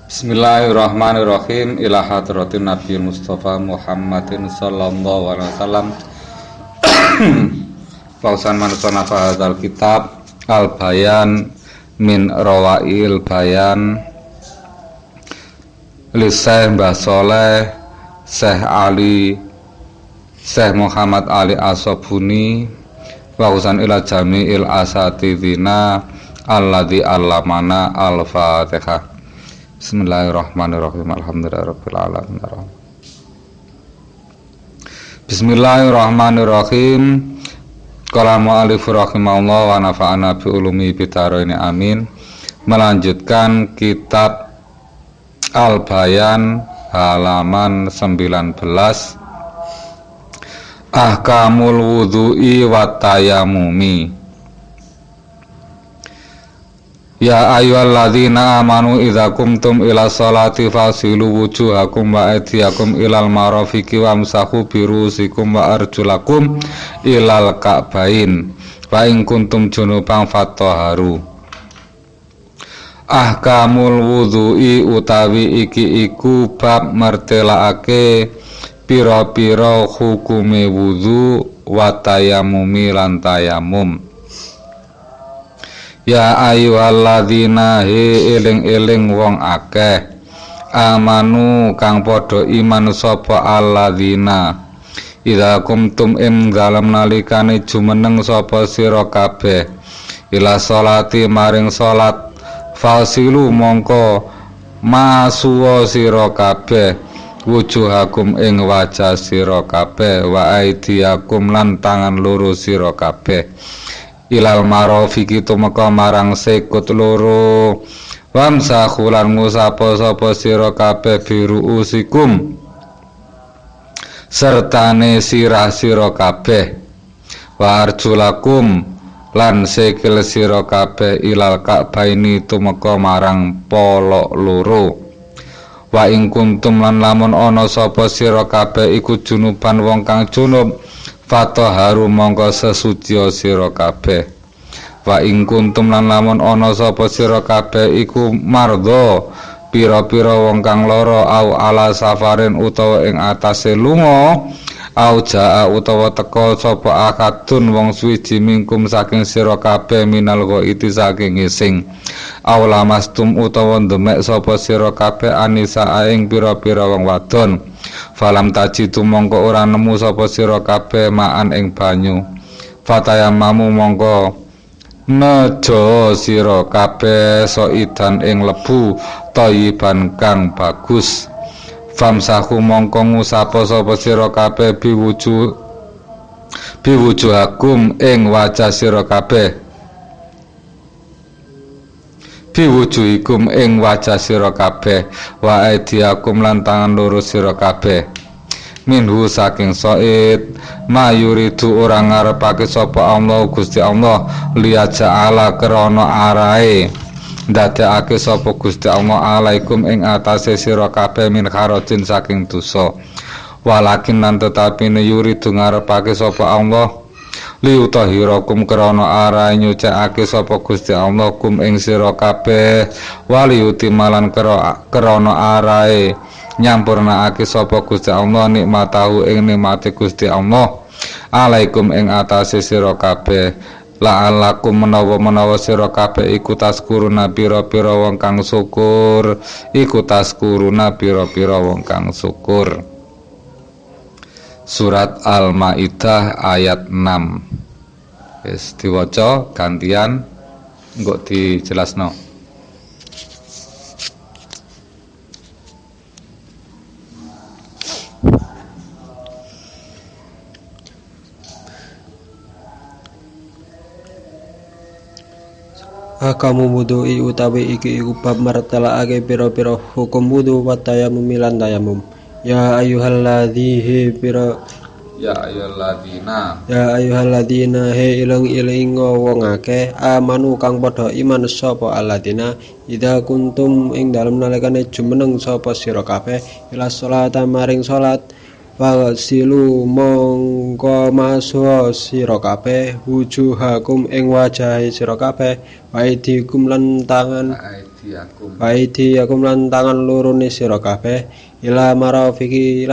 Bismillahirrahmanirrahim. Ila hadratin Nabi Mustafa Muhammadin sallallahu alaihi wasallam. Pausan manusana fahadzal kitab Al-Bayan min Rawail Bayan li Syekh Mbah Soleh Syekh Ali Syekh Muhammad Ali Asobuni pausan ila jami'il asatidina alladzi allamana al-Fatihah. Bismillahirrahmanirrahim. Alhamdulillahirabbil alamin. Bismillahirrahmanirrahim. Qala mu'allif rahimahullah wa nafa'ana bi ulumi bidaraini amin. Melanjutkan kitab Al-Bayan halaman 19. Ahkamul wudhu'i wa tayammumi. Ya ayyuhalladzina amanu idza qumtum ila sholati fasilu wujuhakum wa aydiyakum ilal marafiqi wamsahu birusikum wa arjulakum ilal ka'bain wa in kuntum junuban fatahharu. Ahkamul wudhu'i utawi iki iku bab mertelaake pira-pira hukume wudhu wa tayammumi lan tayammum. Ya ayyuhalladzina eling-eling wong akeh amanu kang padha iman sapa alladzina idza kumtum ing dalem nalikane jumeneng sapa sira kabeh ila sholati maring salat fasilu mongko masuwa sira kabeh wujuhakum ing wajah sira kabeh wa aidiakum lan tangan loro sira kabeh ilal marafiqi tumeka marang sekut loro wamsahu lan ngusapa-sapa sira kabeh biruusikum sertane sirah sira kabeh wa arjulakum lan sikil sira kabeh ilal ka'baini tumeka marang polok loro wa ing kuntum lan lamun ana sapa sira kabeh iku junuban wong kang junub fatahharu mongko sesuci sira kabeh wa ing kuntum lan lamun ana sapa sira kabeh iku mardha pira-pira wong kang lara au ala safarin utawa ing atase lunga au jaa utawa teka sapa akadun wong suwiji mingkum saking sira kabeh minal ghaiti saking ngising au lamastum utawa ndemek sapa sira kabeh anisa ing pira-pira wong wadon falam tajidu mongko ora nemu sapa sira kabeh maan ing banyu fatayamamu mongko nejo sira kabeh soidan ing lebu thayyiban kang bagus famsahu mongko ngusapa sapa sira kabeh biwujuhakum ing wajah sira kabeh biwujuhikum ing wajah sira kabeh wa aidiakum lan tangan loro sira kabeh minhu saking soid mayuridu ora ngarepake sapa Allah Gusti Allah liyaja'ala krana arae ndadekake sapa Gusti Allah alaikum ing atase sira kabeh min kharajin saking dosa walakin lan tetapine yuridu ngarepake sapa Allah liutahhirakum krana arae nyucikake sapa Gusti Allah kum ing sira kabeh waliyutimalan krana arae nyampurnaake sapa Gusti Allah nikmatahu ing nikmate Gusti Allah alaikum ing atase sira kabeh la'allakum menawa sira kabeh iku taskuruna pira-pira wong kang syukur iku taskuruna pira-pira wong kang syukur. Surat Al-Maidah ayat 6. Wis diwaca gantian engko dijelasno. Kamu wudhu'i utawi iki iku bab martelakake pira-pira hukum wudhu wa tayammum lan tayammum. Ya ayyuhalladzina ilang wong akeh amanu kang padha iman sapa alladzina idza kuntum ing dalem nalikane jumeneng sapa sira kabeh ila sholata maring salat Wasilu mongko masuha sira kabeh wujuhakum ing wajahe sira kabeh waidikum lan tangan Aidiakum lan tangan lurune sira kabeh ila marafiki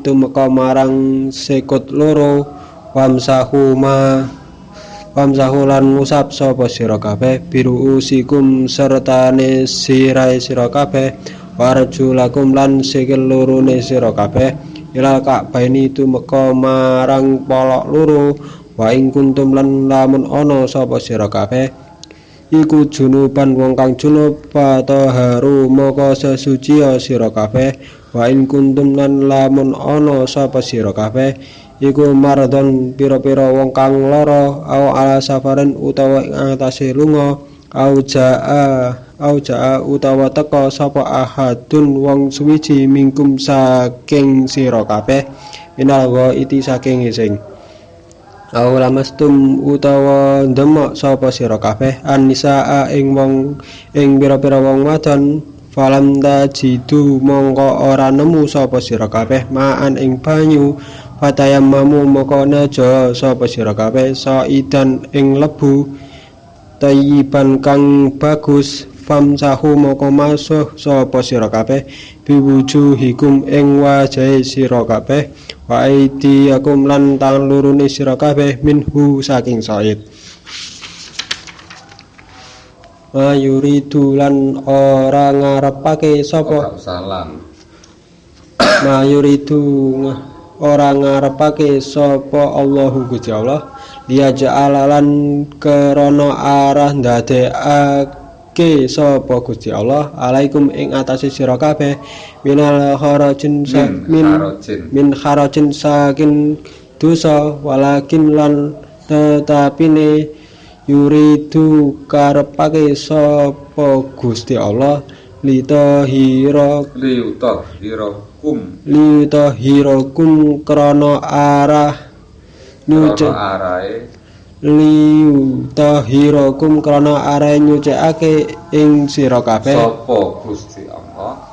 tumeka marang sikut loro wamsahu lan ngusap sapa sira kabeh biru usikum sertane sirai sira kabeh warjulakum lan sikil lurune sira kabeh ila ka'baini tumeka marang polok loro wa ing kuntum lan lamun ana sapa sira kabeh iku junuban wong kang junub pataharu maka sesuci sira kabeh wa in kuntum lan lamun ana sapa sira kabeh iku mardhon pira-pira wong kang lara au ala safarin utawa ing atase lunga au jaa utawa teka sapa ahadun wong suwiji mingkum saking sira kabeh minal ghaiti saking ising au lamastum utawa ndemok sapa sira kabeh an-nisaa ing pira-pira wong wadon falam tajidu mongko ora nemu sapa sira kabeh maan ing banyu fatayammamu moko naja sapa sira kabeh saidan ing lebu tayyiban kang bagus famsahu moko masuh sapa sira kabeh biwujuhikum ing wajahe sira kabeh wa aidiakum lan tangan lurune sira kabeh minhu saking said mayuridu lan ora ngarepake sapa ora ngarepake sapa Allahu Gusti Allah dia ja'alalan krana arah ndadekake sapa Gusti Allah alaikum ing atase sira kabeh minal kharajin min kharajin saking dosa walakin lan tetapine yuridu karepake sapa Gusti Allah liutahirakum krana arah liutahirakum krana arah nyucikake ing sira kabeh sapa Gusti Allah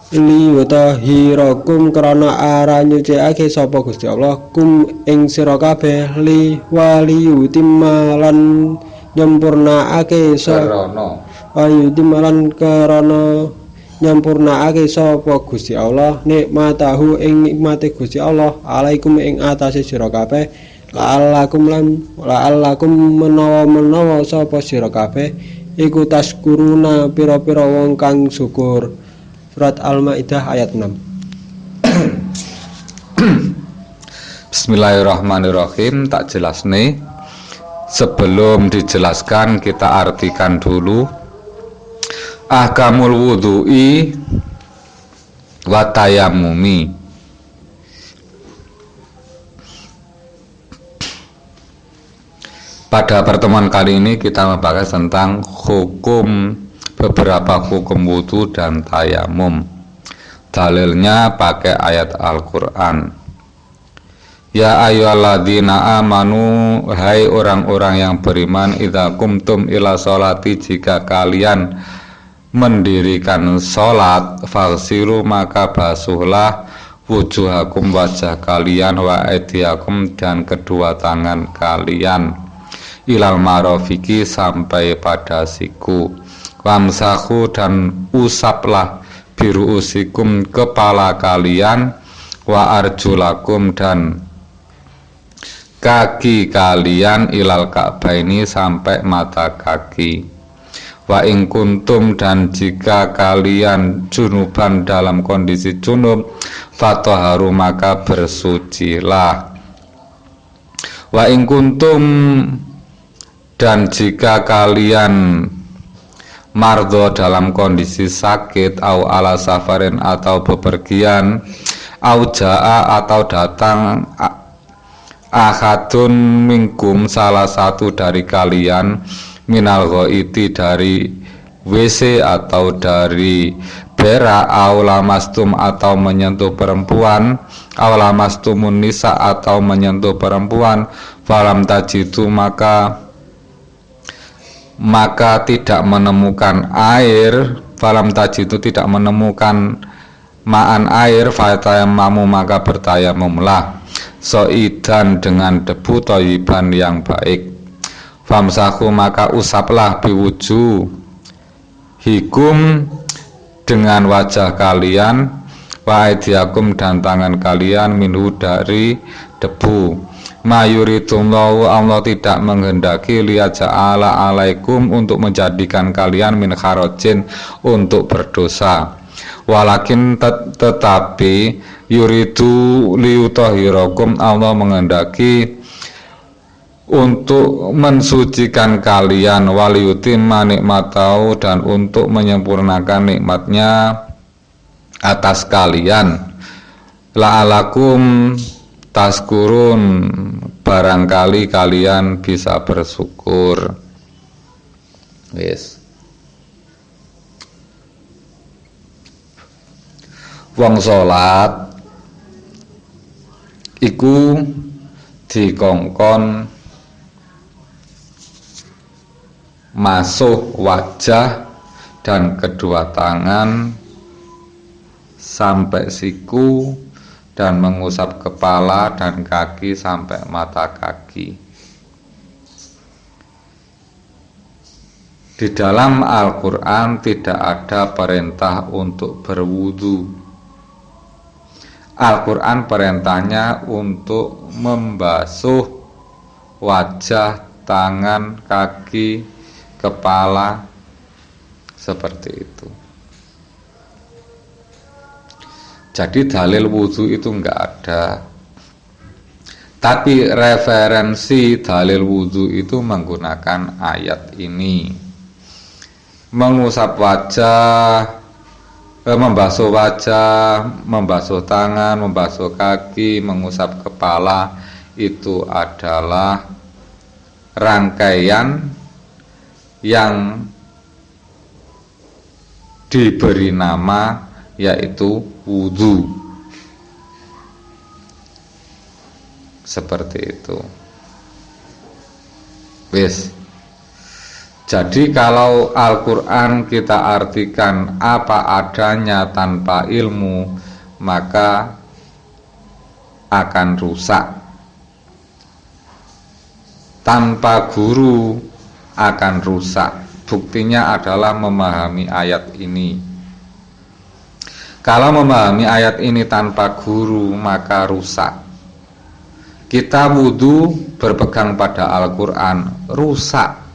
liutahirakum krana arah nyucikake sapa Gusti Allah kum ing sira kabeh li waliyutimmalan nyempurnaake sarana ayudimalan karana nyampurnaake sapa Gusti Allah nikmatahu ing nikmate Gusti Allah alaikum ing atase sira kabeh la'allakum menawa sapa sira kabeh iku taskuruna pira-pira wong kang syukur. Surat Al-Maidah ayat 6. Bismillahirrahmanirrahim. Tak jelasne. Sebelum dijelaskan kita artikan dulu ahkamul wudhu'i wa tayammumi. Pada pertemuan kali ini kita membahas tentang beberapa hukum wudhu dan tayamum. Dalilnya pakai ayat Al-Quran. Ya ayyuhalladzina amanu, hai orang-orang yang beriman, idza qumtum ila sholati, jika kalian mendirikan sholat, faghsilu maka basuhlah wujuhakum wajah kalian wa aydiyakum dan kedua tangan kalian ilal marafiki sampai pada siku wamsahu dan usaplah biru usikum kepala kalian wa arjulakum dan kaki kalian ilal ka'baini sampai mata kaki wa ing kuntum dan jika kalian junuban dalam kondisi junub fathaharu maka bersucilah wa ing kuntum dan jika kalian mardho dalam kondisi sakit au ala safarin atau bepergian au jaa atau datang ahadun minkum salah satu dari kalian minal ghaiti dari WC atau dari berak au lamastum atau menyentuh perempuan au lamastumun nisa atau menyentuh perempuan falam tajidu maka tidak menemukan air falam tajidu tidak menemukan ma'an air fatayammamu maka bertayamumlah soidan dengan debu thayyiban yang baik famsahu maka usaplah hikum dengan wajah kalian, wa aidiakum dan tangan kalian, minhu dari debu. Mayuridullahu, Allah tidak menghendaki liyaja'ala alaikum untuk menjadikan kalian min kharajin untuk berdosa, walakin tetapi yuridu liyutahhirakum, Allah menghendaki untuk mensucikan kalian, waliyutimma nikmatahu, dan untuk menyempurnakan nikmatnya atas kalian, la'alakum taskurun, barangkali kalian bisa bersyukur. Yes. Wong salat iku dikongkon masuk wajah dan kedua tangan sampai siku, dan mengusap kepala dan kaki sampai mata kaki. Di dalam Al-Quran tidak ada perintah untuk berwudu. Al-Quran perintahnya untuk membasuh wajah, tangan, kaki, kepala, seperti itu. Jadi dalil wudu itu enggak ada. Tapi referensi dalil wudu itu menggunakan ayat ini. Mengusap wajah, membasuh wajah, membasuh tangan, membasuh kaki, mengusap kepala, itu adalah rangkaian yang diberi nama yaitu wudu. Seperti itu. Wis. Jadi kalau Al-Quran kita artikan apa adanya tanpa ilmu, maka akan rusak. Tanpa guru akan rusak. Buktinya adalah memahami ayat ini. Kalau memahami ayat ini tanpa guru, maka rusak. Kita wudu berpegang pada Al-Quran, rusak.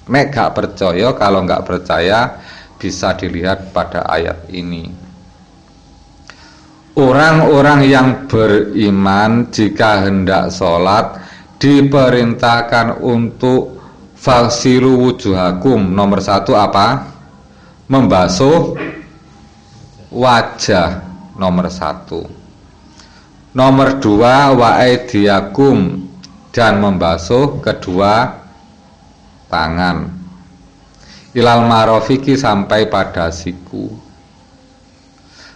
Nek gak percaya, kalau gak percaya bisa dilihat pada ayat ini. Orang-orang yang beriman jika hendak sholat diperintahkan untuk faghsilu wujuhakum. Nomor 1 apa? Membasuh wajah. Nomor 1. Nomor 2 wa aidiakum, dan membasuh kedua tangan. Ilal marofiki, sampai pada siku.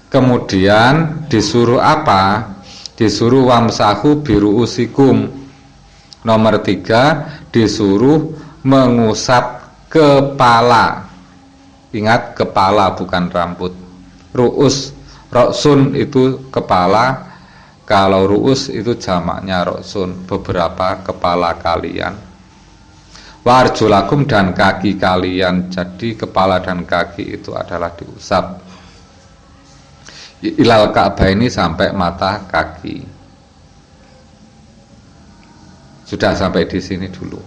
Kemudian disuruh apa? Disuruh wamsahu biruusikum. Nomor 3 disuruh mengusap kepala. Ingat, kepala bukan rambut. Ru'us, roksun itu kepala. Kalau ru'us itu jamaknya roksun, beberapa kepala kalian. Warjulakum, dan kaki kalian. Jadi kepala dan kaki itu adalah diusap. Ilal ka'baini, sampai mata kaki. Sudah sampai di sini dulu.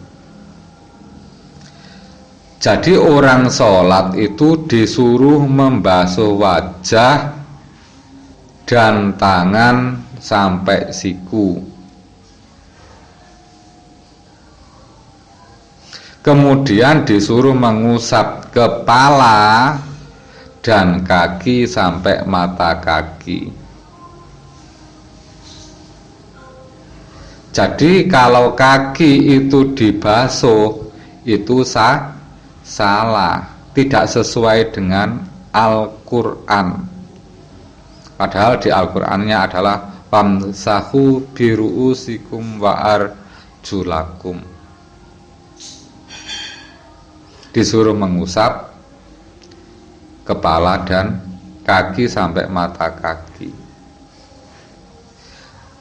Jadi orang sholat itu disuruh membasuh wajah dan tangan sampai siku. Kemudian disuruh mengusap kepala dan kaki sampai mata kaki. Jadi kalau kaki itu dibasuh, itu salah, tidak sesuai dengan Al-Quran. Padahal di Al-Qurannya adalah famsahu biruusikum wa arjulakum. Disuruh mengusap kepala dan kaki sampai mata kaki.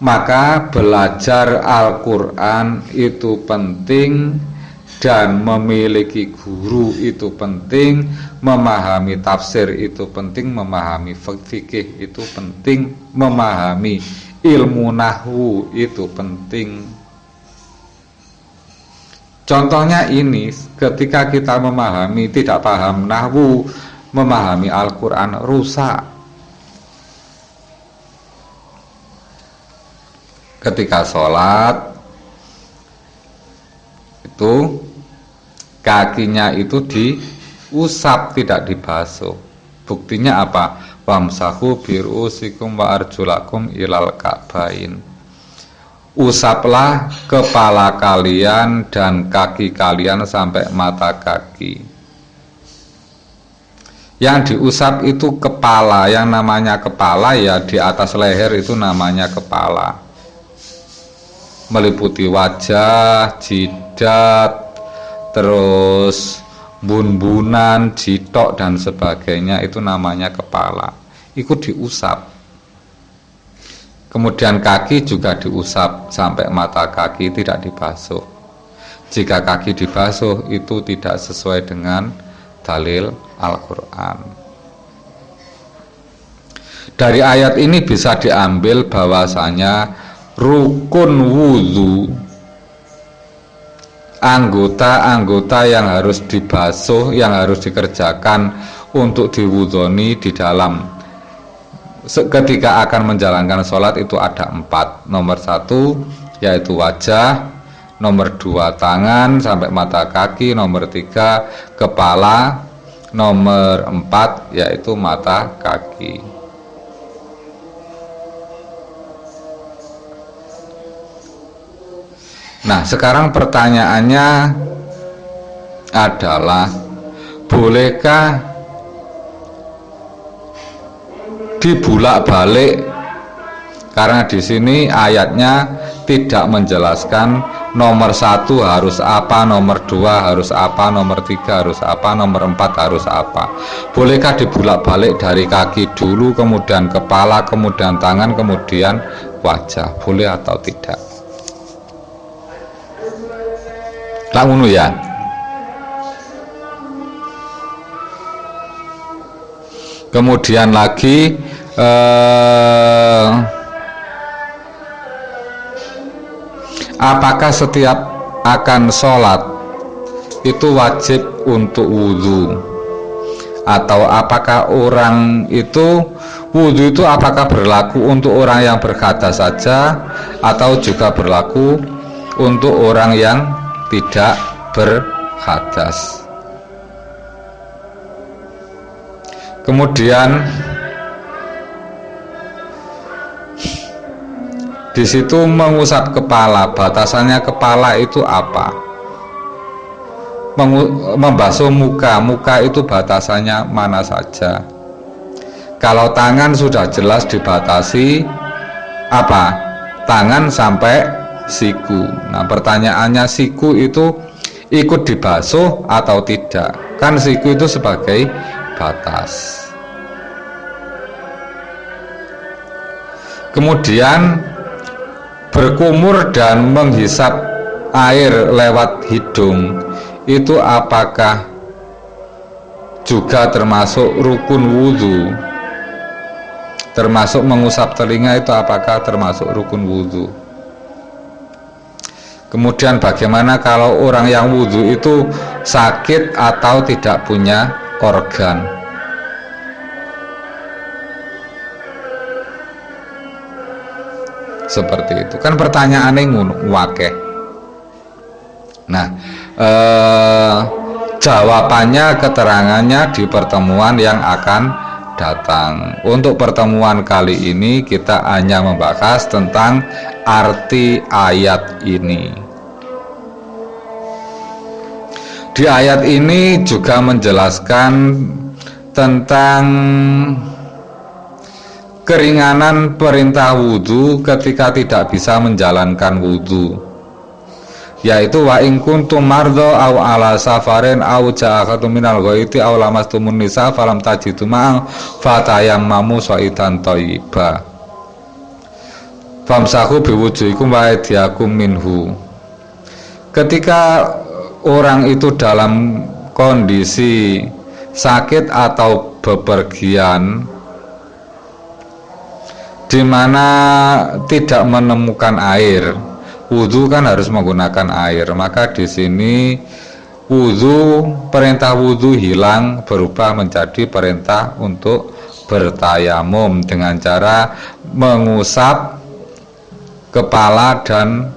Maka belajar Al-Quran itu penting dan memiliki guru itu penting, memahami tafsir itu penting, memahami fikih itu penting, memahami ilmu nahwu itu penting. Contohnya ini, ketika kita memahami, tidak paham nahwu, memahami Al-Quran rusak. Ketika sholat itu kakinya itu diusap, tidak dibasuh. Buktinya apa? Wamsahu birusikum wa arjulakum ilal ka'bain. Usaplah kepala kalian dan kaki kalian sampai mata kaki. Yang diusap itu kepala, yang namanya kepala ya di atas leher itu namanya kepala. Meliputi wajah, jidat, terus bun-bunan, jitok dan sebagainya, itu namanya kepala. Ikut diusap. Kemudian kaki juga diusap sampai mata kaki, tidak dibasuh. Jika kaki dibasuh itu tidak sesuai dengan dalil Al-Quran. Dari ayat ini bisa diambil bahwasanya rukun wudhu, anggota-anggota yang harus dibasuh, yang harus dikerjakan untuk diwudhoni di dalam ketika akan menjalankan sholat itu ada 4. Nomor 1 yaitu wajah, nomor 2 tangan sampai mata kaki, nomor 3 kepala, nomor 4 yaitu mata kaki. Nah, sekarang pertanyaannya adalah, bolehkah dibulak-balik? Karena di sini ayatnya tidak menjelaskan nomor 1 harus apa, nomor 2 harus apa, nomor 3 harus apa, nomor 4 harus apa. Bolehkah dibulak-balik dari kaki dulu, kemudian kepala, kemudian tangan, kemudian wajah? Boleh atau tidak? Lah ngono ya. Kemudian lagi apakah setiap akan sholat itu wajib untuk wudhu, atau apakah orang itu wudhu itu apakah berlaku untuk orang yang berhadas saja atau juga berlaku untuk orang yang tidak berhadas? Kemudian di situ mengusap kepala, batasannya kepala itu apa? Membasuh muka itu batasannya mana saja? Kalau tangan sudah jelas dibatasi apa? Tangan sampai siku. Nah, pertanyaannya, siku itu ikut dibasuh atau tidak? Kan siku itu sebagai batas. Kemudian berkumur dan menghisap air lewat hidung itu apakah juga termasuk rukun wudhu? Termasuk mengusap telinga itu apakah termasuk rukun wudhu? Kemudian bagaimana kalau orang yang wudhu itu sakit atau tidak punya organ? Seperti itu kan pertanyaannya ngono wakeh. Nah, jawabannya, keterangannya di pertemuan yang akan datang. Untuk pertemuan kali ini kita hanya membahas tentang arti ayat ini. Di ayat ini juga menjelaskan tentang keringanan perintah wudhu ketika tidak bisa menjalankan wudhu, yaitu wa in kuntum mardho aw ala safarin aw ja'akum minal ghaiti aw lamastumun nisa falam tajidu ma'an fatayammamu sa'idan thayyiba famsahu biwujuhikum wa aydiyakum minhu. Ketika orang itu dalam kondisi sakit atau bepergian di mana tidak menemukan air, wudhu kan harus menggunakan air, maka di sini perintah wudhu hilang berubah menjadi perintah untuk bertayamum dengan cara mengusap kepala dan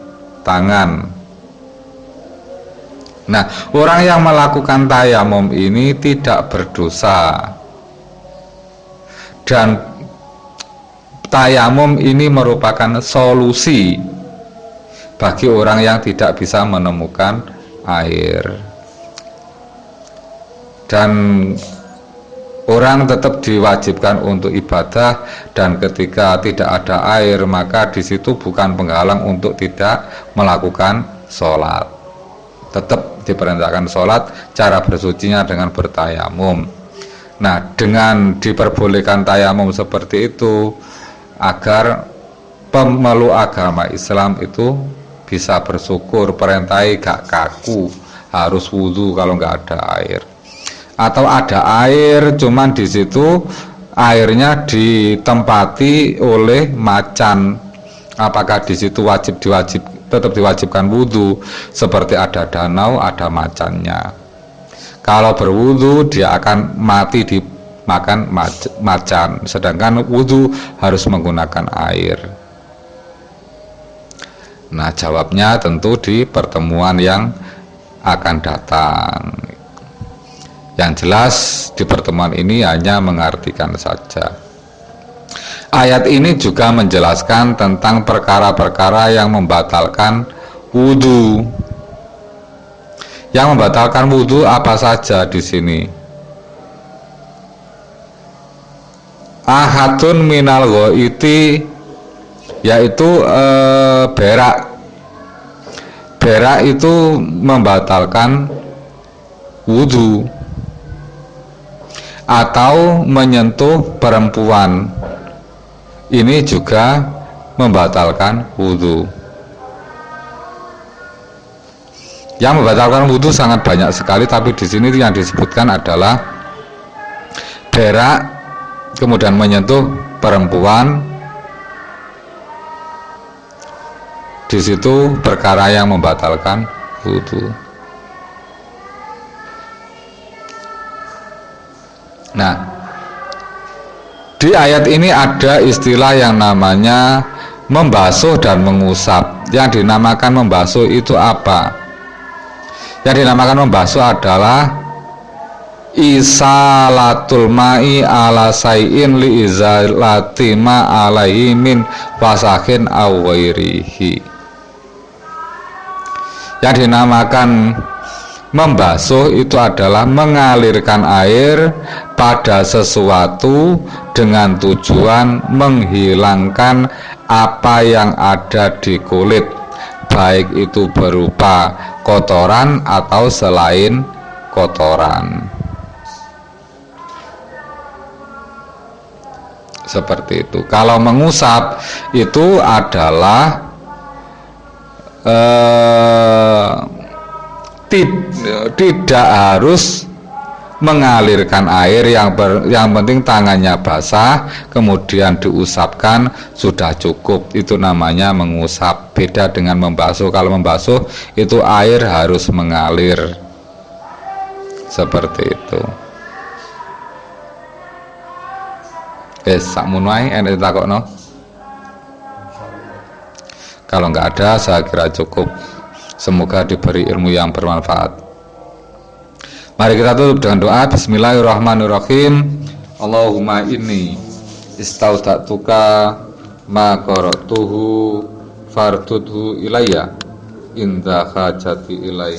tangan. Nah, orang yang melakukan tayamum ini tidak berdosa, dan tayamum ini merupakan solusi bagi orang yang tidak bisa menemukan air, dan orang tetap diwajibkan untuk ibadah, dan ketika tidak ada air maka di situ bukan penghalang untuk tidak melakukan sholat. Tetap diperintahkan sholat, cara bersucinya dengan bertayamum. Nah, dengan diperbolehkan tayamum seperti itu agar pemeluk agama Islam itu bisa bersyukur, perintai gak kaku harus wudhu kalau nggak ada air, atau ada air cuman di situ airnya ditempati oleh macan, apakah di situ tetap diwajibkan wudhu? Seperti ada danau, ada macannya, kalau berwudhu dia akan mati dimakan macan, sedangkan wudhu harus menggunakan air. Nah, jawabnya tentu di pertemuan yang akan datang. Yang jelas di pertemuan ini hanya mengartikan saja. Ayat ini juga menjelaskan tentang perkara-perkara yang membatalkan wudhu. Yang membatalkan wudhu apa saja di sini? Ahadun minal ghaiti, yaitu berak. Berak itu membatalkan wudhu, atau menyentuh perempuan, ini juga membatalkan wudhu. Yang membatalkan wudhu sangat banyak sekali, tapi di sini yang disebutkan adalah berak, kemudian menyentuh perempuan. Di situ perkara yang membatalkan wudhu. Nah, di ayat ini ada istilah yang namanya membasuh dan mengusap. Yang dinamakan membasuh itu apa? Yang dinamakan membasuh adalah isalatul ma'i ala say'in li izalati ma alaihi min fasahin aw ghairihi. Yang dinamakan membasuh itu adalah mengalirkan air pada sesuatu dengan tujuan menghilangkan apa yang ada di kulit, baik itu berupa kotoran atau selain kotoran. Seperti itu. Kalau mengusap itu adalah tidak harus mengalirkan air, yang penting tangannya basah kemudian diusapkan sudah cukup, itu namanya mengusap. Beda dengan membasuh. Kalau membasuh itu air harus mengalir, seperti itu. Sakmono ae enek takokno. Kalau nggak ada, saya kira cukup. Semoga diberi ilmu yang bermanfaat. Mari kita tutup dengan doa. Bismillahirrahmanirrahim. Allahumma inni istaudatuka ma qara'tuhu fardudhu ilayya inda hajati ilai.